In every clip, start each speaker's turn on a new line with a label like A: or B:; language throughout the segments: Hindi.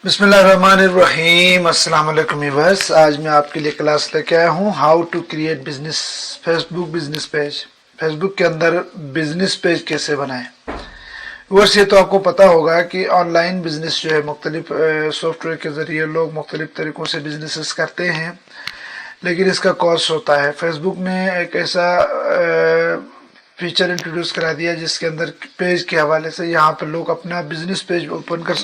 A: बिस्मिल्लाहिर्रहमानिर्रहीम। अस्सलाम वालेकुम व्यूअर्स। आज मैं आपके लिए क्लास लेके आया हूँ how to create business Facebook business page. Facebook के अंदर बिजनेस पेज कैसे बनाएं। व्यूअर्स, ये तो आपको पता होगा कि ऑनलाइन बिजनेस जो है मुख्तलिफ सॉफ्टवेयर के ज़रिए लोग मुख्तलिफ तरीक़ों से बिजनेसेस करते हैं, लेकिन इसका कॉस्ट होता है। फेसबुक ने एक ऐसा फीचर इंट्रोड्यूस करा दिया जिसके अंदर पेज के हवाले से यहाँ पर लोग अपना बिजनेस पेज ओपन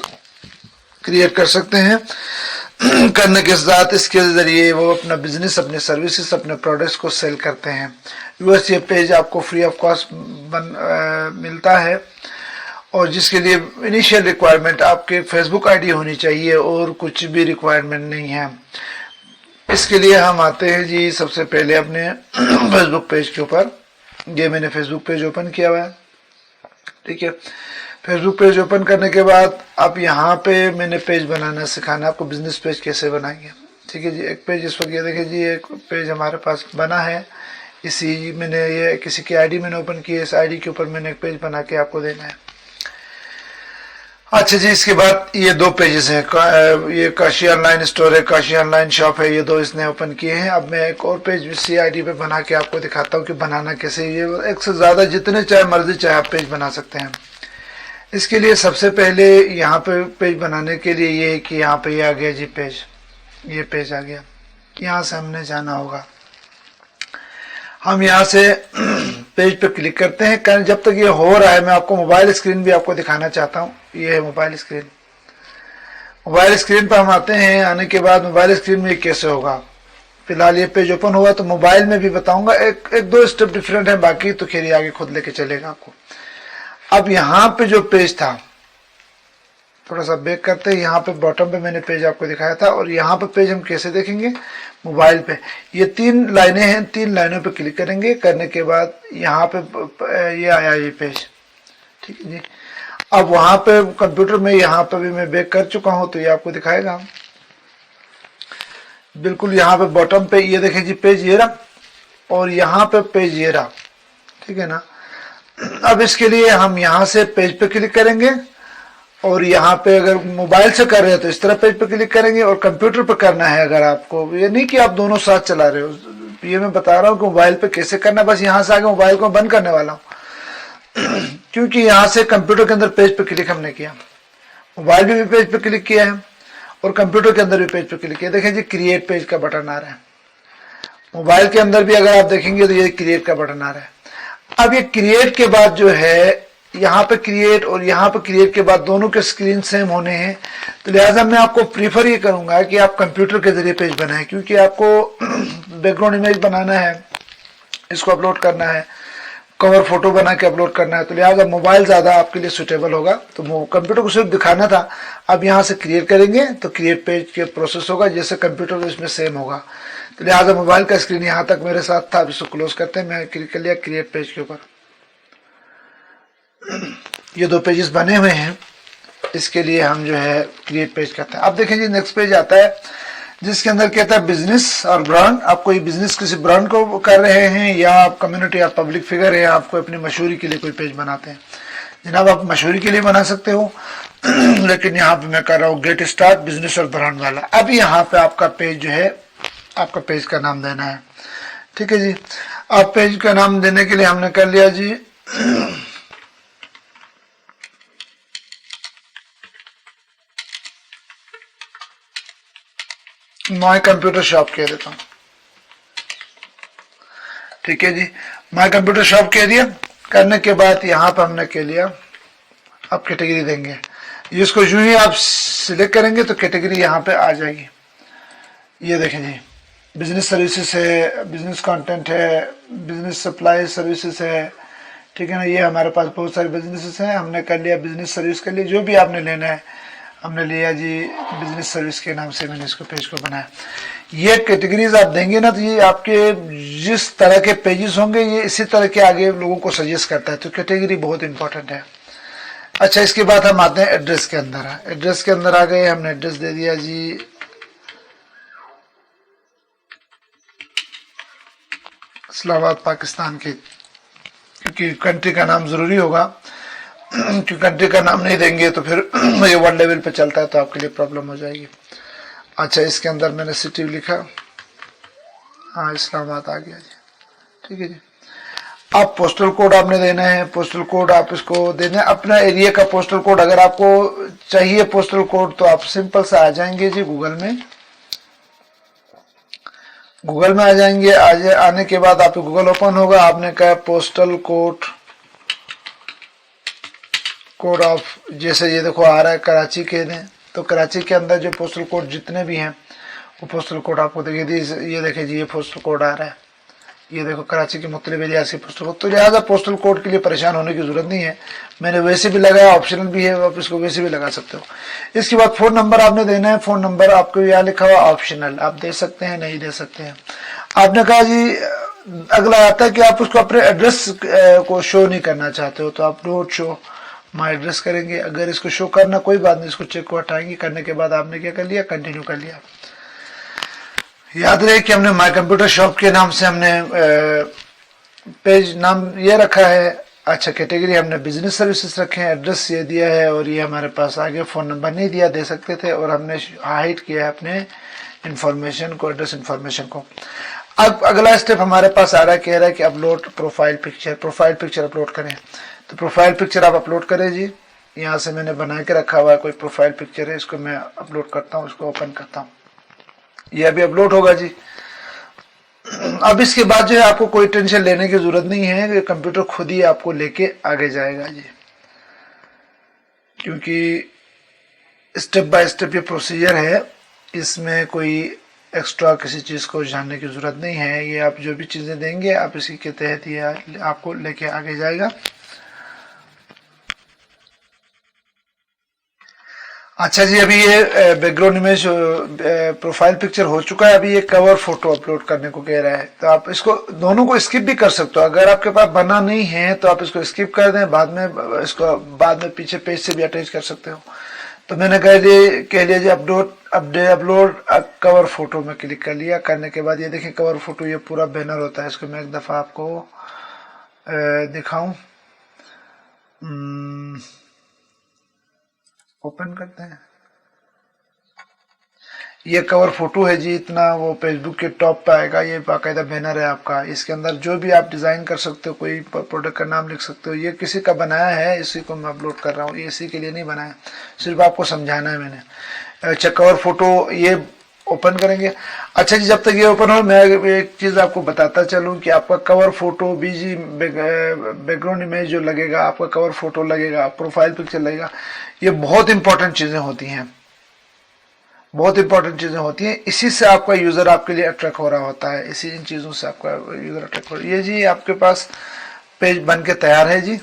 A: क्रिएट कर सकते हैं। करने के साथ इसके ज़रिए वो अपना बिजनेस, अपने सर्विसेज, अपने प्रोडक्ट्स को सेल करते हैं। व्यूअर्स, ये पेज आपको फ्री ऑफ कॉस्ट मिलता है और जिसके लिए इनिशियल रिक्वायरमेंट आपके फेसबुक आईडी होनी चाहिए और कुछ भी रिक्वायरमेंट नहीं है। इसके लिए हम आते हैं जी सबसे पहले अपने फेसबुक पेज के ऊपर। ये मैंने फेसबुक पेज ओपन किया हुआ है, ठीक है। फेसबुक पेज ओपन करने के बाद अब यहाँ पे मैंने पेज बनाना सिखाना आपको, बिजनेस पेज कैसे बनाएंगे, ठीक है जी। एक पेज इस वक्त ये देखिए जी, एक पेज हमारे पास बना है। इसी मैंने ये किसी की आईडी मैंने ओपन की है, इस आईडी के ऊपर मैंने एक पेज बना के आपको देना है। अच्छा जी, इसके बाद ये दो पेजेस हैं, ये काशी ऑनलाइन स्टोर है, काशी ऑनलाइन शॉप है, ये दो इसने ओपन किए हैं। अब मैं एक और पेज इसी आईडी पे बना के आपको दिखाता हूँ कि बनाना कैसे। ये एक से ज़्यादा जितने चाहे मर्जी चाहे आप पेज बना सकते हैं। इसके लिए सबसे पहले यहाँ पे पेज बनाने के लिए ये है कि यहाँ पे ये आ गया जी पेज, ये पेज आ गया। यहाँ से हमने जाना होगा, हम यहाँ से पेज पे क्लिक करते हैं। कारण जब तक ये हो रहा है मैं आपको मोबाइल स्क्रीन भी आपको दिखाना चाहता हूँ। ये है मोबाइल स्क्रीन। मोबाइल स्क्रीन पर हम आते हैं। आने के बाद मोबाइल स्क्रीन में कैसे होगा, फिलहाल ये पेज ओपन हुआ तो मोबाइल में भी बताऊंगा। एक दो स्टेप डिफरेंट है, बाकी तो खैर आगे खुद लेके चलेगा आपको। अब यहाँ पे जो पेज था, थोड़ा सा बैक करते हैं। यहाँ पे बॉटम पे मैंने पेज आपको दिखाया था और यहाँ पे पेज हम कैसे देखेंगे, मोबाइल पे। ये तीन लाइनें हैं, तीन लाइनों पे क्लिक करेंगे। करने के बाद यहाँ पे ये आया ये पेज, ठीक है जी। अब वहाँ पे कंप्यूटर में यहाँ पे भी मैं बैक कर चुका हूँ तो ये आपको दिखाएगा बिल्कुल। यहाँ पे बॉटम पे ये देखें जी पेज ये रहा और यहाँ पे पेज ये रहा, ठीक है ना। अब इसके लिए हम यहाँ से पेज पे क्लिक करेंगे और यहाँ पे अगर मोबाइल से कर रहे हो तो इस तरह पेज पे क्लिक करेंगे और कंप्यूटर पे करना है अगर आपको। ये नहीं कि आप दोनों साथ चला रहे हो, ये मैं बता रहा हूँ कि मोबाइल पे कैसे करना। बस यहाँ से आगे मोबाइल को बंद करने वाला हूँ क्योंकि यहाँ से कंप्यूटर के अंदर पेज पे क्लिक हमने किया, मोबाइल में भी पेज पे क्लिक किया है और कंप्यूटर के अंदर भी पेज पे क्लिक किया। देखें जी क्रिएट पेज का बटन आ रहा है। मोबाइल के अंदर भी अगर आप देखेंगे तो ये क्रिएट का बटन आ रहा है। अब ये क्रिएट के बाद जो है यहाँ पे क्रिएट और यहाँ पे क्रिएट के बाद दोनों के स्क्रीन सेम होने हैं, तो लिहाजा मैं आपको प्रीफर ये करूंगा कि आप कंप्यूटर के जरिए पेज बनाएं, क्योंकि आपको बैकग्राउंड इमेज बनाना है, इसको अपलोड करना है, कवर फोटो बना के अपलोड करना है, तो लिहाजा मोबाइल ज़्यादा आपके लिए सुटेबल होगा। तो कंप्यूटर को सिर्फ दिखाना था। अब यहाँ से क्रिएट करेंगे तो क्रिएट पेज के प्रोसेस होगा जैसे कंप्यूटर इसमें सेम होगा। तो लिहाजा मोबाइल का स्क्रीन यहाँ तक मेरे साथ था। अब इसको क्लोज करते हैं। मैं क्लिक कर लिया क्रिएट पेज के ऊपर। ये दो पेजेस बने हुए हैं। इसके लिए हम जो है क्रिएट पेज करते हैं। अब देखें जी नेक्स्ट पेज आता है जिसके अंदर कहता है बिजनेस और ब्रांड। आप कोई बिजनेस किसी ब्रांड को कर रहे हैं या आप कम्युनिटी या पब्लिक फिगर है, आपको अपनी मशहूरी के लिए कोई पेज बनाते हैं। जनाब आप मशहूरी के लिए बना सकते हो लेकिन यहाँ पे मैं कर रहा हूँ गेट स्टार्ट बिजनेस और ब्रांड वाला। अब यहाँ पे आपका पेज जो है, आपका पेज का नाम देना है, ठीक है जी। अब पेज का नाम देने के लिए हमने कर लिया जी माय कंप्यूटर शॉप कह देता हूँ, ठीक है जी। माय कंप्यूटर शॉप कह दिया। करने के बाद यहाँ पर हमने कह लिया अब कैटेगरी देंगे। इसको यूं ही आप सिलेक्ट करेंगे तो कैटेगरी यहाँ पे आ जाएगी। ये देखें जी बिजनेस सर्विसेज है, बिजनेस कंटेंट है, बिजनेस सप्लाई सर्विसेज है, ठीक है ना। ये हमारे पास बहुत सारे बिजनेसेस हैं। हमने कर लिया बिजनेस सर्विस के लिए जो भी आपने लेना है हमने लिया जी बिजनेस सर्विस के नाम से मैंने इसको पेज को बनाया। ये कैटेगरीज आप देंगे ना तो ये आपके जिस तरह के पेजेस होंगे ये इसी तरह के आगे लोगों को सजेस्ट करता है। तो कैटेगरी बहुत इंपॉर्टेंट है। अच्छा, इसके बाद हम आते हैं एड्रेस के अंदर। एड्रेस के अंदर आ गए, हमने एड्रेस दे दिया जी इस्लामाबाद पाकिस्तान के, क्योंकि कंट्री का नाम जरूरी होगा। कि कंट्री का नाम नहीं देंगे तो फिर ये वर्ल्ड लेवल पे चलता है तो आपके लिए प्रॉब्लम हो जाएगी। अच्छा, इसके अंदर मैंने सिटी लिखा, हाँ इस्लामाबाद आ गया जी, ठीक है जी। आप पोस्टल कोड आपने देना है, पोस्टल कोड आप इसको देना है, अपना एरिया का पोस्टल कोड। अगर आपको चाहिए पोस्टल कोड तो आप सिंपल से आ जाएंगे जी गूगल में, गूगल में आ जाएंगे। आने के बाद आपको गूगल ओपन होगा, आपने कहा पोस्टल कोड ऑफ, जैसे ये देखो आ रहा है कराची के ने, तो कराची के अंदर जो पोस्टल कोड जितने भी हैं वो पोस्टल कोड आपको देखिए, ये देखिए जी ये पोस्टल कोड आ रहा है, ये देखो कराची के मुख्तलिफ एरिया से पोस्टल कोड। तो लिहाजा पोस्टल कोड के लिए परेशान होने की जरूरत नहीं है, मैंने वैसे भी लगाया, ऑप्शनल भी है, आप इसको वैसे भी लगा सकते हो। इसके बाद फ़ोन नंबर आपने देना है, फ़ोन नंबर आपको यहाँ लिखा हुआ ऑप्शनल, आप दे सकते हैं नहीं दे सकते हैं। आपने कहा जी अगला आता है कि आप उसको अपने एड्रेस को शो नहीं करना चाहते हो, तो आप डोंट शो माई एड्रेस करेंगे। अगर इसको शो करना कोई बात नहीं, इसको चेक को हटाएंगे, करने के बाद आपने क्या कर लिया, कंटिन्यू कर लिया। याद रहे कि हमने माई कंप्यूटर शॉप के नाम से हमने पेज नाम ये रखा है। अच्छा, कैटेगरी हमने बिजनेस सर्विसेज रखे हैं, एड्रेस ये दिया है और ये हमारे पास आ गया। फ़ोन नंबर नहीं दिया, दे सकते थे, और हमने हाइड किया है अपने इंफॉर्मेशन को, एड्रेस इंफॉर्मेशन को। अब अगला स्टेप हमारे पास आ रहा है, कह रहा है कि upload profile picture, profile picture upload करें। तो प्रोफाइल पिक्चर आप अपलोड करें जी, यहाँ से मैंने बना के रखा हुआ है कोई प्रोफाइल पिक्चर है, इसको मैं अपलोड करता हूँ, इसको ओपन करता हूँ, ये अभी अपलोड होगा जी। अब इसके बाद जो है आपको कोई टेंशन लेने की जरूरत नहीं है, कंप्यूटर खुद ही आपको लेके आगे जाएगा जी, क्योंकि स्टेप बाय स्टेप ये प्रोसीजर है, इसमें कोई एक्स्ट्रा किसी चीज़ को जानने की जरूरत नहीं है। ये आप जो भी चीज़ें देंगे आप इसी के तहत ये आपको लेके आगे जाएगा। अच्छा जी, अभी ये बैकग्राउंड इमेज प्रोफाइल पिक्चर हो चुका है, अभी ये कवर फोटो अपलोड करने को कह रहा है। तो आप इसको दोनों को स्किप भी कर सकते हो, अगर आपके पास बना नहीं है तो आप इसको स्किप कर दें, बाद में इसको बाद में पीछे पेज से भी अटैच कर सकते हो। तो मैंने कह लिया जी अपलोड कवर फोटो में क्लिक कर लिया। करने के बाद ये देखें कवर फोटो, ये पूरा बैनर होता है। इसको मैं एक दफ़ा आपको दिखाऊं, ओपन करते हैं। ये कवर फोटो है जी, इतना वो फेसबुक के टॉप पे आएगा, ये बाकायदा बैनर है आपका। इसके अंदर जो भी आप डिज़ाइन कर सकते हो, कोई प्रोडक्ट का नाम लिख सकते हो। ये किसी का बनाया है, इसी को मैं अपलोड कर रहा हूँ, ये इसी के लिए नहीं बनाया, सिर्फ आपको समझाना है मैंने। अच्छा, कवर फोटो ये ओपन करेंगे। अच्छा जी, जब तक ये ओपन हो मैं एक चीज़ आपको बताता चलूँ कि आपका कवर फोटो बीजी बैकग्राउंड इमेज जो लगेगा, आपका कवर फोटो लगेगा, प्रोफाइल पिक्चर लगेगा, ये बहुत इंपॉर्टेंट चीज़ें होती हैं, बहुत इंपॉर्टेंट चीज़ें होती हैं। इसी से आपका यूज़र आपके लिए अट्रैक्ट हो रहा होता है, इसी इन चीज़ों से आपका यूज़र अट्रैक्ट हो रहा है। ये जी आपके पास पेज बन के तैयार है जी,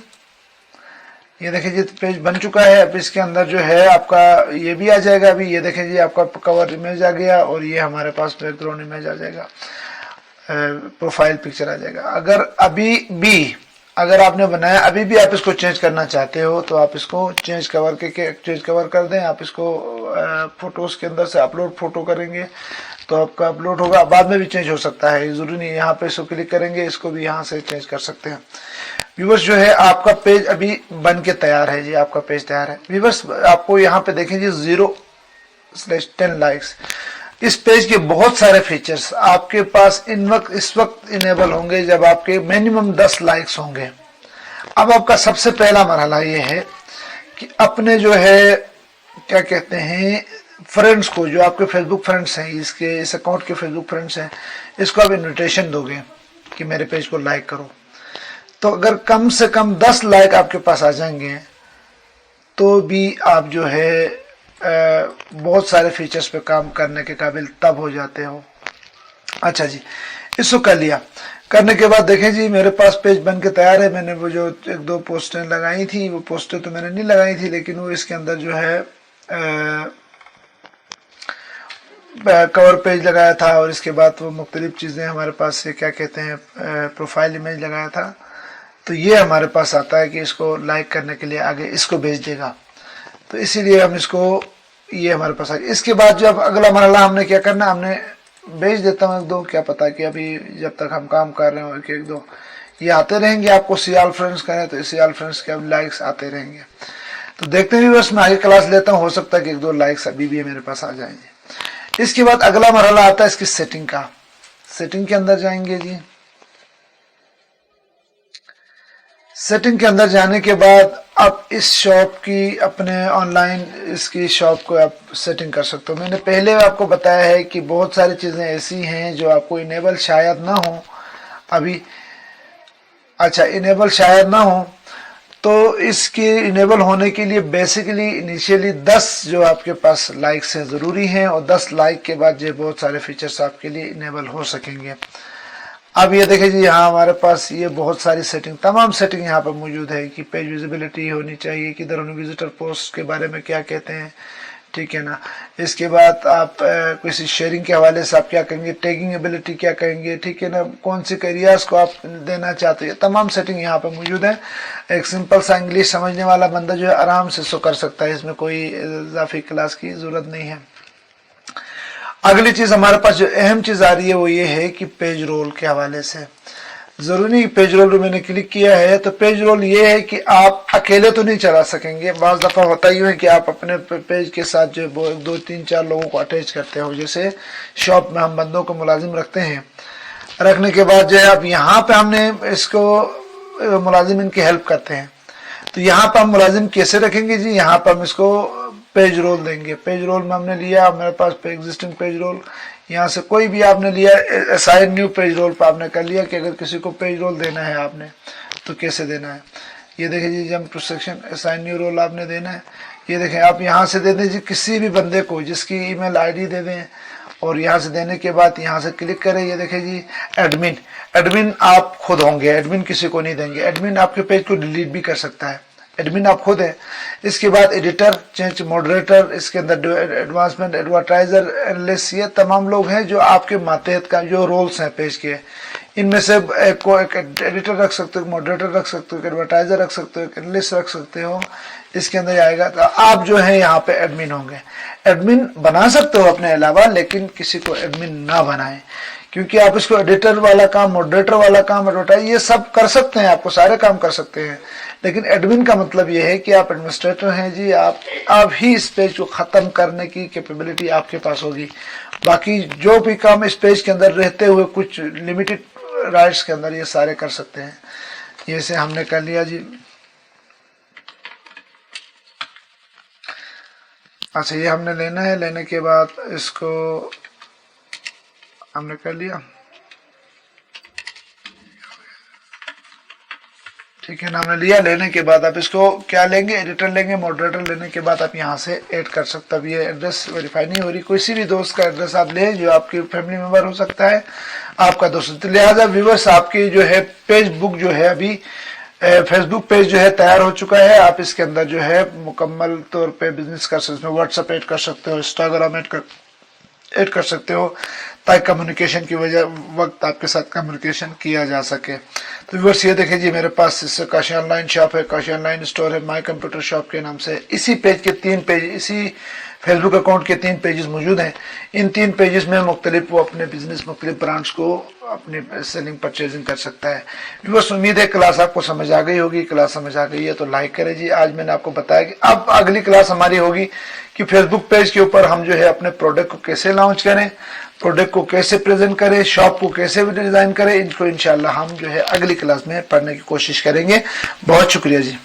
A: ये देखिए जी पेज बन चुका है। अब इसके अंदर जो है आपका ये भी आ जाएगा, अभी ये देखें जी आपका कवर इमेज आ गया और ये हमारे पास बैकग्राउंड इमेज आ जाएगा, प्रोफाइल पिक्चर आ जाएगा। अगर आपने बनाया अभी भी आप इसको चेंज करना चाहते हो तो आप इसको चेंज कवर कर दें। आप इसको फोटोज़ के अंदर से अपलोड फोटो करेंगे तो आपका अपलोड होगा, बाद में भी चेंज हो सकता है, जरूरी नहीं है। यहाँ पे इसको क्लिक करेंगे, इसको भी यहाँ से चेंज कर सकते हैं। व्यूवर्स जो है आपका पेज अभी बन के तैयार है जी, आपका पेज तैयार है। व्यूवर्स आपको यहाँ पे देखें जी 0/10 लाइक्स, इस पेज के बहुत सारे फीचर्स आपके पास इस वक्त इनेबल होंगे जब आपके मिनिमम 10 लाइक्स होंगे। अब आपका सबसे पहला मरहला ये है कि अपने जो है क्या कहते हैं फ्रेंड्स को, जो आपके फेसबुक फ्रेंड्स हैं, इस अकाउंट के फेसबुक फ्रेंड्स हैं, इसको आप इन्विटेशन दोगे कि मेरे पेज को लाइक करो। तो अगर कम से कम 10 लाइक आपके पास आ जाएंगे तो भी आप जो है बहुत सारे फीचर्स पे काम करने के काबिल तब हो जाते हो। अच्छा जी, इसको कर लिया। करने के बाद देखें जी मेरे पास पेज बन के तैयार है। मैंने वो जो 1-2 पोस्टें लगाई थी, वो पोस्टें तो मैंने नहीं लगाई थी, लेकिन वो इसके अंदर जो है कवर पेज लगाया था और इसके बाद वो मुख्तलिफ चीज़ें हमारे पास से क्या कहते हैं प्रोफाइल इमेज लगाया था। तो ये हमारे पास आता है कि इसको लाइक करने के लिए आगे इसको भेज देगा, तो इसीलिए हम इसको ये हमारे पास आ गया। इसके बाद जब अगला मरहला हमने क्या करना, हमने भेज देता हूँ 1-2, क्या पता कि अभी जब तक हम काम कर रहे हो 1-2, ये आते रहेंगे। आपको सी ऑल फ्रेंड्स करें तो सी ऑल फ्रेंड्स के लाइक्स आते रहेंगे। तो देखते हैं बस, मैं आगे क्लास लेता हूँ, हो सकता है कि 1-2 लाइक्स अभी भी मेरे पास आ जाएंगे। इसके बाद अगला मरहला आता है इसकी सेटिंग का। सेटिंग के अंदर जाएंगे जी। सेटिंग के अंदर जाने के बाद आप इस शॉप की, अपने ऑनलाइन इसकी शॉप को आप सेटिंग कर सकते हो। मैंने पहले आपको बताया है कि बहुत सारी चीज़ें ऐसी हैं जो आपको इनेबल शायद ना हो अभी। अच्छा, इनेबल शायद ना हो, तो इसके इनेबल होने के लिए बेसिकली इनिशियली 10 जो आपके पास लाइक्स हैं ज़रूरी हैं, और 10 लाइक के बाद जो बहुत सारे फीचर्स आपके लिए इनेबल हो सकेंगे। अब ये देखिए जी, यहाँ हमारे पास ये बहुत सारी सेटिंग, तमाम सेटिंग यहाँ पर मौजूद है कि पेज विजिबिलिटी होनी चाहिए, किधर उन्हें विजिटर पोस्ट के बारे में क्या कहते हैं, ठीक है ना। इसके बाद आप किसी शेयरिंग के हवाले से आप क्या कहेंगे, टैगिंग एबिलिटी क्या कहेंगे, ठीक है ना, कौन से एरियाज को आप देना चाहते हैं, तमाम सेटिंग यहाँ पे मौजूद है। एक सिंपल सा इंग्लिश समझने वाला बंदा जो है आराम से इसको कर सकता है, इसमें कोई इजाफी क्लास की जरूरत नहीं है। अगली चीज हमारे पास जो अहम चीज आ रही है वो ये है कि पेज रोल के हवाले से, जरूरी नहीं पेज रोल मैंने क्लिक किया है तो पेज रोल ये है कि आप अकेले तो नहीं चला सकेंगे। बाज़ दफ़ा होता ही है कि आप अपने पेज के साथ जो 2-3-4 लोगों को अटैच करते हो, जैसे शॉप में हम बंदों को मुलाजिम रखते हैं, रखने के बाद जो है अब यहाँ पे हमने इसको मुलाजिम इनकी हेल्प करते हैं, तो यहाँ पर हम मुलाजिम कैसे रखेंगे जी, यहाँ पर हम इसको पेज रोल देंगे। पेज रोल में हमने लिया, मेरे पास एग्जिस्टिंग पेज रोल, यहाँ से कोई भी आपने लिया, असाइन न्यू पेज रोल पर आपने कर लिया कि अगर किसी को पेज रोल देना है आपने तो कैसे देना है। ये देखिए जी, jump to section, assign new role आपने देना है। ये देखें, आप यहाँ से दे दें जी किसी भी बंदे को, जिसकी ईमेल आईडी दे दें, और यहाँ से देने के बाद यहाँ से क्लिक करें। ये देखें जी, एडमिन, एडमिन आप खुद होंगे, एडमिन किसी को नहीं देंगे। एडमिन आपके पेज को डिलीट भी कर सकता है, एडमिन आप खुद हैं। इसके बाद एडिटर, चेंज मॉडरेटर, इसके अंदर एडवांसमेंट, एडवर्टाइजर, एनालिस्ट, ये तमाम लोग हैं जो आपके मातहत का जो रोल्स हैं पेज के, इनमें से एक को एक एडिटर रख सकते हो, मॉडरेटर रख सकते हो, एक एडवर्टाइजर रख सकते हो, एक एनालिस्ट रख सकते हो, इसके अंदर आएगा। तो आप जो है यहाँ पे एडमिन होंगे। एडमिन बना सकते हो अपने अलावा, लेकिन किसी को एडमिन ना बनाएं, क्योंकि आप इसको एडिटर वाला काम, मॉडरेटर वाला काम, एडवर्टाइज, ये सब कर सकते हैं, आपको सारे काम कर सकते हैं, लेकिन एडमिन का मतलब ये है कि आप एडमिनिस्ट्रेटर हैं जी, आप ही इस पेज को ख़त्म करने की कैपेबिलिटी आपके पास होगी। बाकी जो भी काम इस पेज के अंदर रहते हुए कुछ लिमिटेड राइट्स के अंदर ये सारे कर सकते हैं। ये से हमने कर लिया जी। अच्छा, ये हमने लेना है, लेने के बाद इसको हमने कर लिया, ठीक है ना, हमने लिया। लेने के बाद आप इसको क्या लेंगे, एडिटर लेंगे, मॉडरेटर लेने के बाद आप यहाँ से ऐड कर सकते हो। अब ये एड्रेस वेरीफाई नहीं हो रही, किसी भी दोस्त का एड्रेस आप लें जो आपकी फैमिली मेंबर हो सकता है, आपका दोस्त। लिहाजा व्यूवर्स, आपकी जो है पेज बुक जो है अभी फेसबुक पेज जो है तैयार हो चुका है। आप इसके अंदर जो है मुकम्मल तौर पे बिजनेस कर सकते हो, व्हाट्सएप ऐड कर सकते हो, इंस्टाग्राम ऐड कर सकते हो, ताकि कम्युनिकेशन की वक्त आपके साथ कम्युनिकेशन किया जा सके। तो व्यूअर्स, ये देखिए जी, मेरे पास इससे काशी ऑनलाइन शॉप है, काशी ऑनलाइन स्टोर है, माई कंप्यूटर शॉप के नाम से। इसी पेज के 3 पेज, इसी फेसबुक अकाउंट के 3 पेजेस मौजूद हैं। इन 3 पेजेस में मुख्तलिफ वो अपने बिजनेस, मुख्तलिफ ब्रांड्स को अपनी सेलिंग परचेजिंग कर सकता है। व्यूअर्स, उम्मीद है क्लास आपको समझ आ गई होगी। क्लास समझ आ गई है तो लाइक करें जी। आज मैंने आपको बताया कि अब अगली क्लास हमारी होगी कि फेसबुक पेज के ऊपर हम जो है अपने प्रोडक्ट को कैसे लॉन्च करें, प्रोडक्ट को कैसे प्रेजेंट करें, शॉप को कैसे डिजाइन करें। इनको इंशाल्लाह हम जो है अगली क्लास में पढ़ने की कोशिश करेंगे। बहुत शुक्रिया जी।